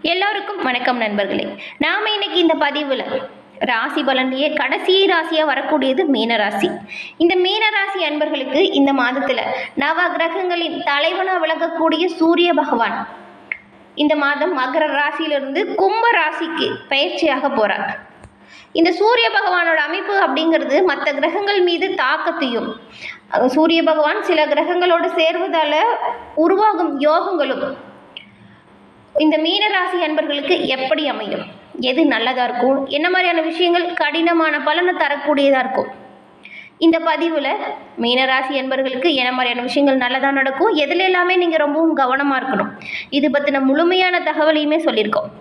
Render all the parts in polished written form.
எல்லோருக்கும் வணக்கம் நண்பர்களே. நாம இன்னைக்கு இந்த பதிவில் ராசி பலன்லேயே கடைசி ராசியாக வரக்கூடியது மீனராசி. இந்த மீனராசி அன்பர்களுக்கு இந்த மாதத்தில் நவ கிரகங்களின் தலைவனாக விளங்கக்கூடிய சூரிய பகவான் இந்த மாதம் மகர ராசியிலிருந்து கும்ப ராசிக்கு பயிற்சியாக போகிறார். இந்த சூரிய பகவானோட அமைப்பு அப்படிங்கிறது மற்ற கிரகங்கள் மீது தாக்கத்தையும், சூரிய பகவான் சில கிரகங்களோடு சேர்வதால் உருவாகும் யோகங்களும் இந்த மீனராசி அன்பர்களுக்கு எப்படி அமையும், எது நல்லதாக இருக்கும், என்ன மாதிரியான விஷயங்கள் கடினமான பலனை தரக்கூடியதாக இருக்கும். இந்த பதிவில் மீனராசி அன்பர்களுக்கு என்ன மாதிரியான விஷயங்கள் நல்லதாக நடக்கும், எதில் எல்லாமே நீங்கள் ரொம்பவும் கவனமாக இருக்கணும், இது பற்றின முழுமையான தகவலையுமே சொல்லியிருக்கோம்.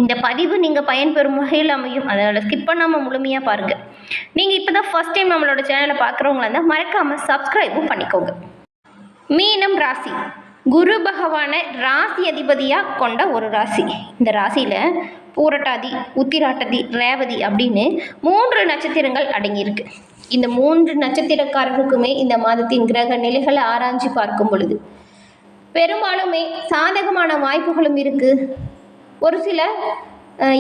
இந்த பதிவு நீங்கள் பயன்பெறும் வகையில் அமையும், அதனால் ஸ்கிப் பண்ணாமல் முழுமையாக பாருங்கள். நீங்கள் இப்போ தான் ஃபஸ்ட் டைம் நம்மளோட சேனலை பார்க்குறவங்களா இருந்தால் மறக்காமல் சப்ஸ்கிரைபும் பண்ணிக்கோங்க. மீனம் ராசி குரு பகவானை ராசி அதிபதியாக கொண்ட ஒரு ராசி. இந்த ராசியில் பூரட்டாதி, உத்திராட்டதி, ரேவதி அப்படின்னு 3 நட்சத்திரங்கள் அடங்கியிருக்கு. இந்த 3 நட்சத்திரக்காரர்களுக்குமே இந்த மாதத்தின் கிரக நிலைகளை ஆராய்ச்சி பார்க்கும் பொழுது பெரும்பாலுமே சாதகமான வாய்ப்புகளும் இருக்குது, ஒரு சில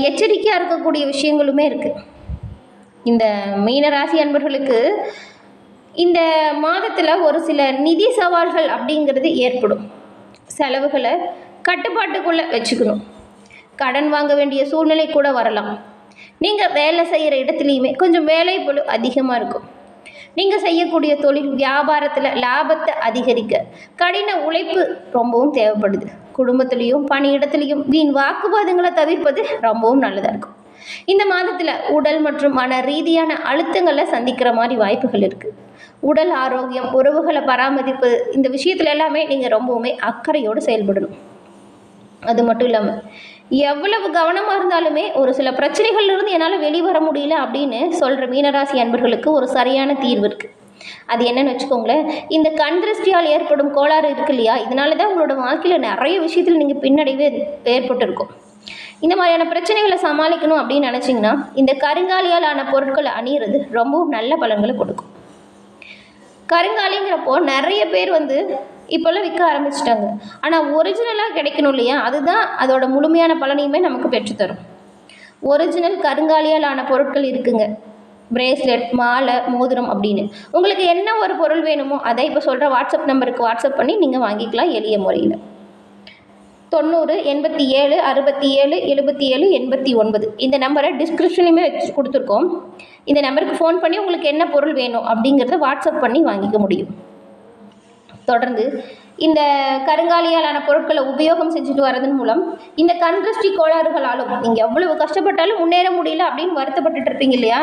எச்சரிக்கையாக இருக்கக்கூடிய விஷயங்களுமே இருக்குது. இந்த மீனராசி அன்பர்களுக்கு இந்த மாதத்தில் ஒரு சில நிதி சவால்கள் அப்படிங்கிறது ஏற்படும். செலவுகளை கட்டுப்பாட்டுக்குள்ளே வச்சுக்கணும். கடன் வாங்க வேண்டிய சூழ்நிலை கூட வரலாம். நீங்கள் வேலை செய்கிற இடத்துலையுமே கொஞ்சம் வேலை பளு அதிகமாக இருக்கும். நீங்கள் செய்யக்கூடிய தொழில் வியாபாரத்தில் லாபத்தை அதிகரிக்க கடின உழைப்பு ரொம்பவும் தேவைப்படுது. குடும்பத்துலேயும் பணியிடத்துலேயும் வீண் வாக்குவாதங்களை தவிர்ப்பது ரொம்பவும் நல்லதாக இருக்கும். இந்த மாதத்தில் உடல் மற்றும் மன ரீதியான அழுத்தங்களை சந்திக்கிற மாதிரி வாய்ப்புகள் இருக்குது. உடல் ஆரோக்கியம், உறவுகளை பராமரிப்பது, இந்த விஷயத்துல எல்லாமே நீங்கள் ரொம்பவுமே அக்கறையோடு செயல்படணும். அது மட்டும் இல்லாமல் எவ்வளவு கவனமாக இருந்தாலுமே ஒரு சில பிரச்சனைகள்லேருந்து என்னால் வெளிவர முடியல அப்படின்னு சொல்கிற மீனராசி அன்பர்களுக்கு ஒரு சரியான தீர்வு இருக்குது. அது என்னன்னு வச்சுக்கோங்களேன், இந்த கண் திருஷ்டியால் ஏற்படும் கோளாறு இருக்கு இல்லையா, இதனால தான் உங்களோட வாழ்க்கையில் நிறைய விஷயத்தில் நீங்கள் பின்னடைவே ஏற்பட்டிருக்கும். இந்த மாதிரியான பிரச்சனைகளை சமாளிக்கணும் அப்படின்னு நினச்சிங்கன்னா இந்த கருங்காலியால் ஆன பொருட்களை அணியிறது ரொம்பவும் நல்ல பலன்களை கொடுக்கும். கருங்காலிங்கிறப்போ நிறைய பேர் இப்போல்லாம் விற்க ஆரம்பிச்சிட்டாங்க. ஆனால் ஒரிஜினலாக கிடைக்கணும் இல்லையா, அதுதான் அதோட முழுமையான பலனையுமே நமக்கு பெற்றுத்தரும். ஒரிஜினல் கருங்காலியால் ஆன பொருட்கள் இருக்குங்க. பிரேஸ்லெட், மாலை, மோதிரம் அப்படின்னு உங்களுக்கு என்ன ஒரு பொருள் வேணுமோ அதை இப்போ சொல்கிற வாட்ஸ்அப் நம்பருக்கு வாட்ஸ்அப் பண்ணி நீங்கள் வாங்கிக்கலாம் எளிய முறையில். 90 87 67 77 89 இந்த நம்பரை டிஸ்கிரிப்ஷன்லையுமே வச்சு கொடுத்துருக்கோம். இந்த நம்பருக்கு ஃபோன் பண்ணி உங்களுக்கு என்ன பொருள் வேணும் அப்படிங்கிறத வாட்ஸ்அப் பண்ணி வாங்கிக்க முடியும். தொடர்ந்து இந்த கருங்காலியாலான பொருட்களை உபயோகம் செஞ்சுட்டு வரதன் மூலம் இந்த கண் திருஷ்டி கோளாறுகளாலும் நீங்கள் எவ்வளவு கஷ்டப்பட்டாலும் முன்னேற முடியல அப்படின்னு வருத்தப்பட்டுட்டு இருப்பீங்க இல்லையா,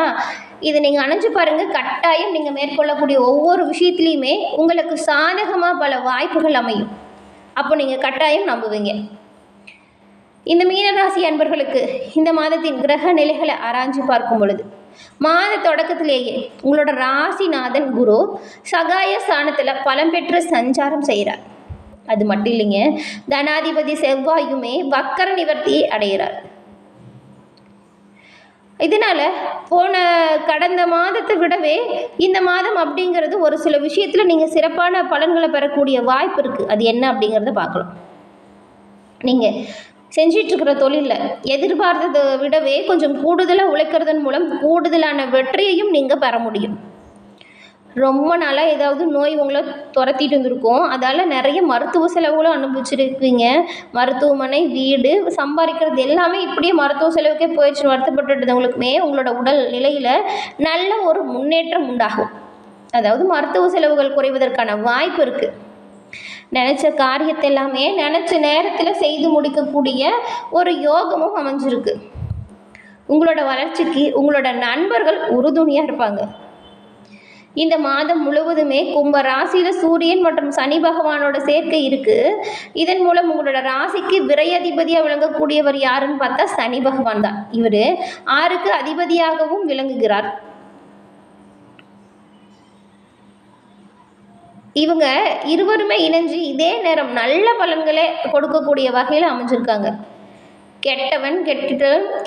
இதை நீங்கள் அணைஞ்சு பாருங்கள். கட்டாயம் நீங்கள் மேற்கொள்ளக்கூடிய ஒவ்வொரு விஷயத்துலையுமே உங்களுக்கு சாதகமாக பல வாய்ப்புகள் அமையும். அப்போ நீங்கள் கட்டாயம் நம்புவீங்க. இந்த மீனராசி அன்பர்களுக்கு இந்த மாதத்தின் கிரக நிலைகளை ஆராய்ச்சி பார்க்கும் பொழுது மாத தொடக்கத்திலேயே உங்களோட ராசிநாதன் குரு சகாய ஸ்தானத்தில் பலம் பெற்று சஞ்சாரம் செய்கிறார். அது மட்டும் இல்லைங்க, தனாதிபதி செவ்வாயுமே வக்கர நிவர்த்தியை அடைகிறார். இதனால் கடந்த மாதத்தை விடவே இந்த மாதம் அப்படிங்கிறது ஒரு சில விஷயத்தில் நீங்கள் சிறப்பான பலன்களை பெறக்கூடிய வாய்ப்பு இருக்குது. அது என்ன அப்படிங்கிறத பார்க்கலாம். நீங்கள் செஞ்சிட்ருக்கிற தொழிலில் எதிர்பார்த்ததை விடவே கொஞ்சம் கூடுதலாக உழைக்கிறதன் மூலம் கூடுதலான வெற்றியையும் நீங்கள் பெற முடியும். ரொம்ப நாளாக ஏதாவது நோய் உங்களை துரத்திட்டு இருந்திருக்கும், அதால் நிறைய மருத்துவ செலவுகளும் அனுபவிச்சிருக்கீங்க. மருத்துவமனை, வீடு, சம்பாதிக்கிறது எல்லாமே இப்படியே மருத்துவ செலவுக்கே போயிடுச்சுன்னு வருத்தப்பட்டுருந்தவங்களுக்குமே உங்களோட உடல் நிலையில் நல்ல ஒரு முன்னேற்றம் உண்டாகும். அதாவது மருத்துவ செலவுகள் குறைவதற்கான வாய்ப்பு இருக்குது. நினச்ச காரியத்தை எல்லாமே நினச்ச நேரத்தில் செய்து முடிக்கக்கூடிய ஒரு யோகமும் அமைஞ்சிருக்கு. உங்களோட வளர்ச்சிக்கு உங்களோட நண்பர்கள் உறுதுணையாக இருப்பாங்க. இந்த மாதம் முழுவதுமே கும்ப ராசியில் சூரியன் மற்றும் சனி பகவானோட சேர்க்கை இருக்குது. இதன் மூலம் உங்களோட ராசிக்கு விரையதிபதியாக விளங்கக்கூடியவர் யாருன்னு பார்த்தா சனி பகவான் தான். இவர் 6க்கு அதிபதியாகவும் விளங்குகிறார். இவங்க இருவருமே இணைஞ்சு இதே நேரம் நல்ல பலன்களை கொடுக்கக்கூடிய வகையில் அமைஞ்சிருக்காங்க. கெட்டவன்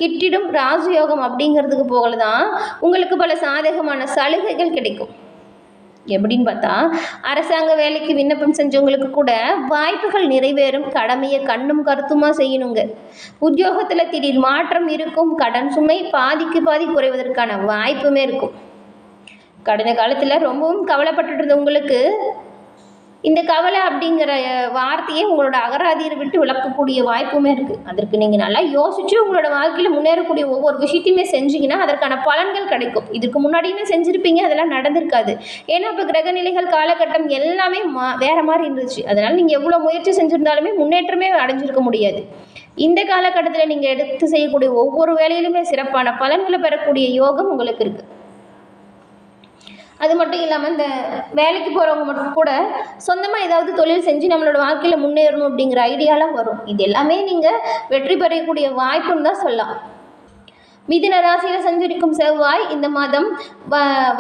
கிட்டிடும் ராஜயோகம் அப்படிங்கிறதுக்கு போகல தான் உங்களுக்கு பல சாதகமான சலுகைகள் கிடைக்கும். எப்படின்னு பார்த்தா, அரசாங்க வேலைக்கு விண்ணப்பம் செஞ்சவங்களுக்கு கூட வாய்ப்புகள் நிறைவேறும், கடமையை கண்ணும் கருத்துமா செய்யணுங்க. உத்தியோகத்தில் திடீர் மாற்றம் இருக்கும், கடன் சுமை பாதிக்கு பாதி குறைவதற்கான வாய்ப்புமே இருக்கும். கடந்த காலத்தில் ரொம்பவும் கவலைப்பட்டுட்டு இருந்த உங்களுக்கு இந்த கவலை அப்படிங்கிற வார்த்தையை உங்களோட அகராதியை விட்டு விளக்கக்கூடிய வாய்ப்புமே இருக்குது. அதற்கு நீங்கள் நல்லா யோசித்து உங்களோட வாழ்க்கையில் முன்னேறக்கூடிய ஒவ்வொரு விஷயத்தையுமே செஞ்சீங்கன்னா அதற்கான பலன்கள் கிடைக்கும். இதுக்கு முன்னாடியுமே செஞ்சுருப்பீங்க, அதெல்லாம் நடந்திருக்காது. ஏன்னா இப்போ கிரகநிலைகள் காலகட்டம் எல்லாமே வேறு மாதிரி இருந்துச்சு. அதனால் நீங்கள் எவ்வளோ முயற்சி செஞ்சுருந்தாலுமே முன்னேற்றமே அடைஞ்சிருக்க முடியாது. இந்த காலகட்டத்தில் நீங்கள் எடுத்து செய்யக்கூடிய ஒவ்வொரு வேலையிலுமே சிறப்பான பலன்களை பெறக்கூடிய யோகம் உங்களுக்கு இருக்குது. அது மட்டும் இல்லாமல் இந்த வேலைக்கு போகிறவங்க மட்டும் கூட சொந்தமாக ஏதாவது தொழில் செஞ்சு நம்மளோட வாழ்க்கையில் முன்னேறணும் அப்படிங்கிற ஐடியாலாம் வரும். இது எல்லாமே நீங்கள் வெற்றி பெறக்கூடிய வாய்ப்புன்னு தான் சொல்லலாம். மிதுன ராசியில் சஞ்சரிக்கும் செவ்வாய் இந்த மாதம்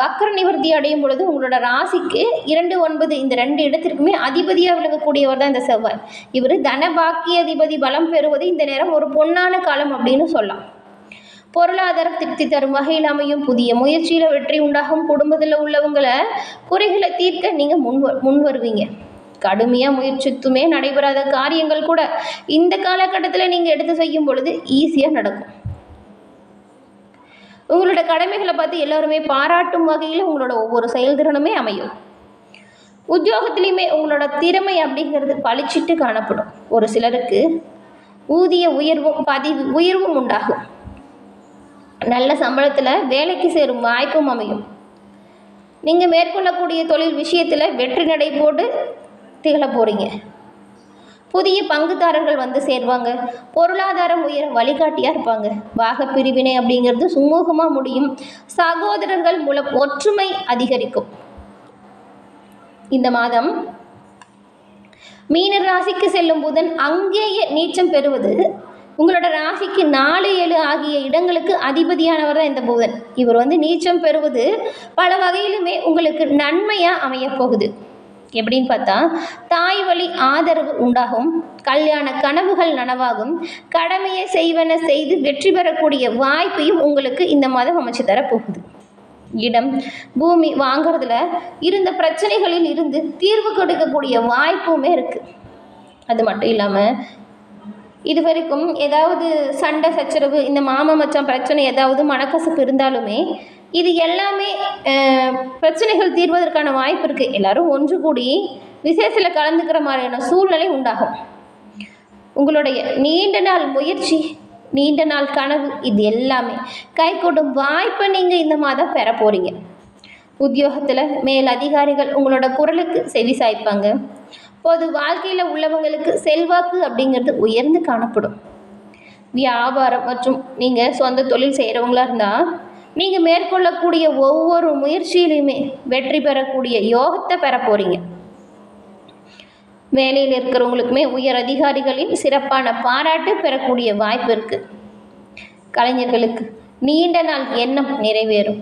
வக்கர நிவர்த்தி அடையும் பொழுது உங்களோட ராசிக்கு 2, 9 இந்த 2 இடத்திற்குமே அதிபதியாக விளங்கக்கூடியவர் தான் இந்த செவ்வாய். இவர் தனபாக்கிய அதிபதி பலம் பெறுவது இந்த நேரம் ஒரு பொன்னான காலம் அப்படின்னு சொல்லலாம். பொருளாதார திருப்தி தரும் வகையில் அமையும், புதிய முயற்சியில் வெற்றி உண்டாகும், குடும்பத்தில் உள்ளவங்களை குறைகளை தீர்க்க நீங்கள் முன் வருவீங்க. கடுமையாக முயற்சித்துமே நடைபெறாத காரியங்கள் கூட இந்த காலகட்டத்தில் நீங்கள் எடுத்து செய்யும் பொழுது ஈஸியாக நடக்கும். உங்களோட கடமைகளை பார்த்து எல்லாருமே பாராட்டும் வகையில் உங்களோட ஒவ்வொரு செயல்திறனுமே அமையும். உத்தியோகத்திலையுமே உங்களோட திறமை அப்படிங்கிறது பளிச்சிட்டு காணப்படும். ஒரு சிலருக்கு ஊதிய உயர்வும் உண்டாகும். நல்ல சம்பளத்தில் வேலைக்கு சேரும் வாய்ப்பும் அமையும். நீங்கள் மேற்கொள்ளக்கூடிய தொழில் விஷயத்தில் வெற்றி நடை போட்டு திகழ போகிறீங்க. புதிய பங்குதாரர்கள் வந்து சேர்வாங்க. பொருளாதாரம் உயர வழிகாட்டியாக இருப்பாங்க. பாகப்பிரிவினை அப்படிங்கிறது சுமூகமாக முடியும். சகோதரர்கள் மூலம் ஒற்றுமை அதிகரிக்கும். இந்த மாதம் மீன ராசிக்கு செல்லும் புதன் அங்கேயே நீச்சம் பெறுவது உங்களோட ராசிக்கு 4, 7 ஆகிய இடங்களுக்கு அதிபதியானவர் தான் இந்த புதன். இவர் வந்து நீச்சம் பெறுவது பல வகையிலுமே உங்களுக்கு நன்மையாக அமையப்போகுது. எப்படின்னு பார்த்தா, தாய் வழி ஆதரவு உண்டாகும், கல்யாண கனவுகள் நனவாகும், கடமையை செய்வன செய்து வெற்றி பெறக்கூடிய வாய்ப்பையும் உங்களுக்கு இந்த மாதம் அமைச்சு தரப்போகுது. இடம் பூமி வாங்கிறதுல இருந்த பிரச்சனைகளில் இருந்து தீர்வு கொடுக்கக்கூடிய வாய்ப்புமே இருக்குது. அது மட்டும் இல்லாமல் இது வரைக்கும் ஏதாவது சண்டை சச்சரவு, இந்த மாமா மச்சான் பிரச்சனை, ஏதாவது மனக்கசப்பு இருந்தாலுமே இது எல்லாமே பிரச்சனைகள் தீர்வதற்கான வாய்ப்பு இருக்குது. எல்லாரும் ஒன்று கூடி விசேஷத்தில் கலந்துக்கிற மாதிரியான சூழ்நிலை உண்டாகும். உங்களுடைய நீண்ட நாள் முயற்சி, நீண்ட நாள் கனவு இது எல்லாமே கைகூடும் வாய்ப்பை நீங்கள் இந்த மாதம் பெற போகிறீங்க. உத்தியோகத்தில் மேல் அதிகாரிகள் உங்களோட குரலுக்கு செவி சாய்ப்பாங்க. பொது வாழ்க்கையில் உள்ளவங்களுக்கு செல்வாக்கு அப்படிங்கிறது உயர்ந்து காணப்படும். வியாபாரம் மற்றும் நீங்கள் சொந்த தொழில் செய்கிறவங்களா இருந்தால் நீங்கள் மேற்கொள்ளக்கூடிய ஒவ்வொரு முயற்சியிலையுமே வெற்றி பெறக்கூடிய யோகத்தை பெற போகிறீங்க. வேலையில் இருக்கிறவங்களுக்குமே உயர் அதிகாரிகளின் சிறப்பான பாராட்டு பெறக்கூடிய வாய்ப்பு இருக்குது. கலைஞர்களுக்கு நீண்ட நாள் எண்ணம் நிறைவேறும்.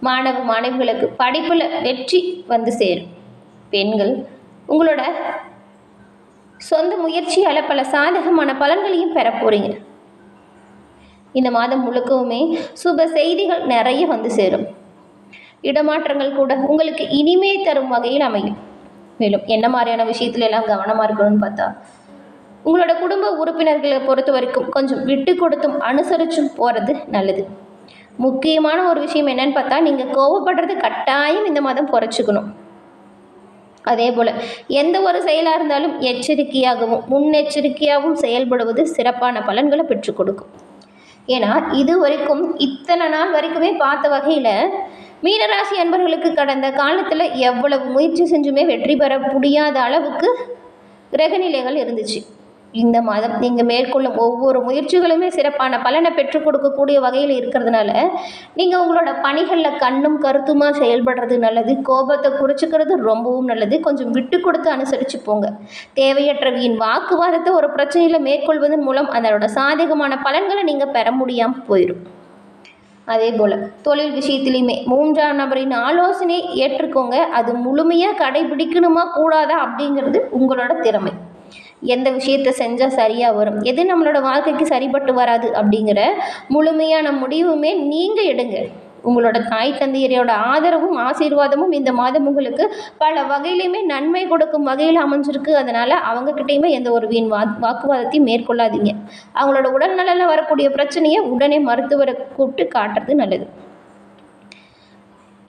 மாணவிகளுக்கு படிப்பில் வெற்றி வந்து சேரும். பெண்கள் உங்களோட சொந்த முயற்சியால் பல சாதகமான பலன்களையும் பெற போகிறீங்க. இந்த மாதம் முழுக்கவுமே சுப செய்திகள் நிறைய வந்து சேரும். இடமாற்றங்கள் கூட உங்களுக்கு இனிமே தரும் வகையில் அமையும். மேலும் என்ன மாதிரியான விஷயத்துல எல்லாம் கவனமாக இருக்கணும்னு பார்த்தா, உங்களோட குடும்ப உறுப்பினர்களை பொறுத்த வரைக்கும் கொஞ்சம் விட்டு கொடுத்தும் அனுசரிச்சும் போகிறது நல்லது. முக்கியமான ஒரு விஷயம் என்னன்னு பார்த்தா, நீங்கள் கோவப்படுறது கட்டாயம் இந்த மாதம் குறைச்சிக்கணும். அதே போல் எந்த ஒரு செயலாக இருந்தாலும் எச்சரிக்கையாகவும் முன்னெச்சரிக்கையாகவும் செயல்படுவது சிறப்பான பலன்களை பெற்றுக் கொடுக்கும். ஏன்னா இது வரைக்கும் இத்தனை நாள் வரைக்குமே பார்த்த வகையில் மீனராசி அன்பர்களுக்கு கடந்த காலத்தில் எவ்வளவு முயற்சி செஞ்சுமே வெற்றி பெற முடியாத அளவுக்கு கிரகநிலைகள் இருந்துச்சு. இந்த மாதம் நீங்கள் மேற்கொள்ளும் ஒவ்வொரு முயற்சிகளுமே சிறப்பான பலனை பெற்றுக் கொடுக்கக்கூடிய வகையில் இருக்கிறதுனால நீங்கள் உங்களோட பணிகளில் கண்ணும் கருத்துமாக செயல்படுறது நல்லது. கோபத்தை குறைச்சிக்கிறது ரொம்பவும் நல்லது. கொஞ்சம் விட்டு கொடுத்து அனுசரித்து போங்க. தேவையற்ற வீண் வாக்குவாதத்தை ஒரு பிரச்சனையில் மேற்கொள்வதன் மூலம் அதனோட சாதகமான பலன்களை நீங்கள் பெற முடியாமல் போயிடும். அதே போல் தொழில் விஷயத்துலையுமே 3ஆம் நபரின் ஆலோசனை ஏற்றுக்கோங்க. அது முழுமையாக கடைபிடிக்கணுமா கூடாதா அப்படிங்கிறது உங்களோட திறமை. எந்த விஷயத்தை செஞ்சால் சரியாக வரும், எது நம்மளோட வாழ்க்கைக்கு சரிப்பட்டு வராது அப்படிங்கிற முழுமையான முடிவுமே நீங்கள் எடுங்க. உங்களோட தாய் தந்தையரோட ஆதரவும் ஆசீர்வாதமும் இந்த மாதம் உங்களுக்கு பல வகையிலையுமே நன்மை கொடுக்கும் வகையில் அமைஞ்சிருக்கு. அதனால் அவங்கக்கிட்டையுமே எந்த ஒரு வீண் வாக்குவாதத்தையும் மேற்கொள்ளாதீங்க. அவங்களோட உடல்நலில் வரக்கூடிய பிரச்சனையை உடனே மருத்துவரை கூப்பிட்டு காட்டுறது நல்லது.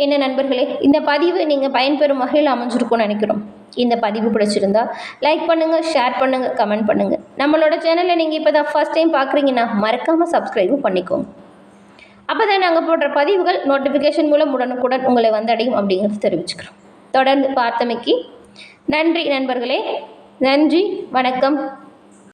என்ன நண்பர்களே, இந்த பதிவு நீங்கள் பயன்பெறும் வகையில் அமைஞ்சிருக்கும்னு நினைக்கிறோம். இந்த பதிவு பிடிச்சிருந்தா லைக் பண்ணுங்கள், ஷேர் பண்ணுங்கள், கமெண்ட் பண்ணுங்கள். நம்மளோட சேனலை நீங்கள் இப்போ தான் ஃபர்ஸ்ட் டைம் பார்க்குறீங்கன்னா மறக்காமல் சப்ஸ்கிரைபும் பண்ணிக்கோங்க. அப்போ தான் நாங்கள் போடுற பதிவுகள் நோட்டிஃபிகேஷன் மூலம் உடனுக்குடன் உங்களை வந்தடையும் அப்படிங்கிறது தெரிவிச்சுக்கிறோம். தொடர்ந்து பார்த்தமைக்கு நன்றி நண்பர்களே. நன்றி, வணக்கம்.